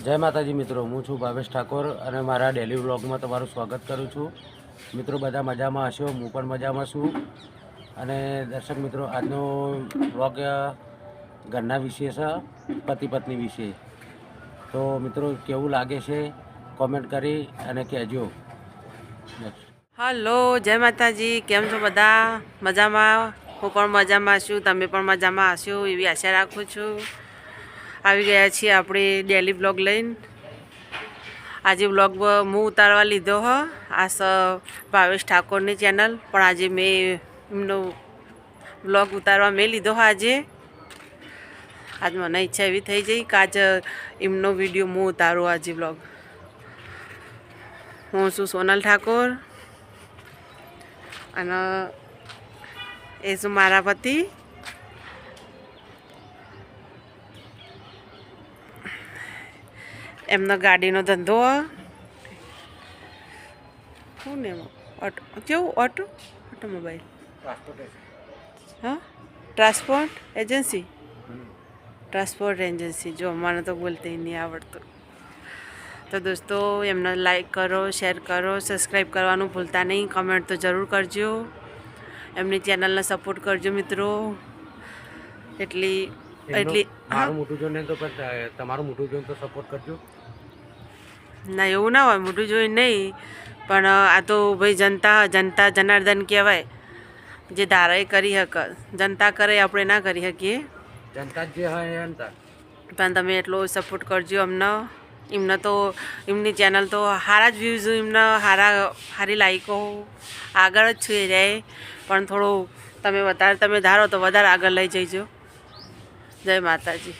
જય માતાજી મિત્રો, હું છું ભાવેશ ઠાકોર અને મારા ડેલી વ્લોગમાં તમારું સ્વાગત કરું છું. મિત્રો બધા મજામાં હશો, હું પણ મજામાં છું. અને દર્શક મિત્રો, આજનો વ્લોગ ઘરના વિશે છે, પતિ પત્ની વિશે. તો મિત્રો કેવું લાગે છે કોમેન્ટ કરી અને કહેજો. હલો, જય માતાજી. કેમ છો બધા? મજામાં? હું પણ મજામાં છું, તમે પણ મજામાં હશો એવી આશા રાખું છું. આવી ગયા છીએ આપણે ડેલી બ્લોગ લઈને. આજે બ્લોગ હું ઉતારવા લીધો હ. આ ભાવેશ ઠાકોરની ચેનલ, પણ આજે મેં એમનો બ્લોગ ઉતારવા મેં લીધો હ. આજ મને ઈચ્છા એવી થઈ જઈ કે આજ એમનો વિડીયો હું ઉતારું. આજે બ્લોગ હું છું સોનલ ઠાકોર અને એ શું મારા પતિ. એમનો ગાડીનો ધંધો શું ને ઓટો, કેવું ઓટોમોબાઈલ, હા, ટ્રાન્સપોર્ટ એજન્સી. જો મને તો બોલતે નહીં આવડતું. તો દોસ્તો, એમને લાઈક કરો, શેર કરો, સબસ્ક્રાઈબ કરવાનું ભૂલતા નહીં. કમેન્ટ તો જરૂર કરજો. એમની ચેનલને સપોર્ટ કરજો મિત્રો. એટલી મારું મોટું જોઈને તો પણ તમારું મોટું જોઈને તો સપોર્ટ કરજો. ના, એવું ના હોય, મોટું જોઈ નહીં, પણ આ તો ભાઈ જનતા જનાર્દન કહેવાય. જે ધારે કરી શકે, જનતા કરે, આપણે ના કરી શકીએ. જનતા જે હોય જનતા. પણ તમે એટલો સપોર્ટ કરજો એમને તો એમની ચેનલ તો સારા જ વ્યૂઝ, એમને સારી લાઈકો, આગળ જ છે રહે. પણ થોડું તમે ધારો તો વધારે આગળ લઈ જઈજો. જય માતાજી.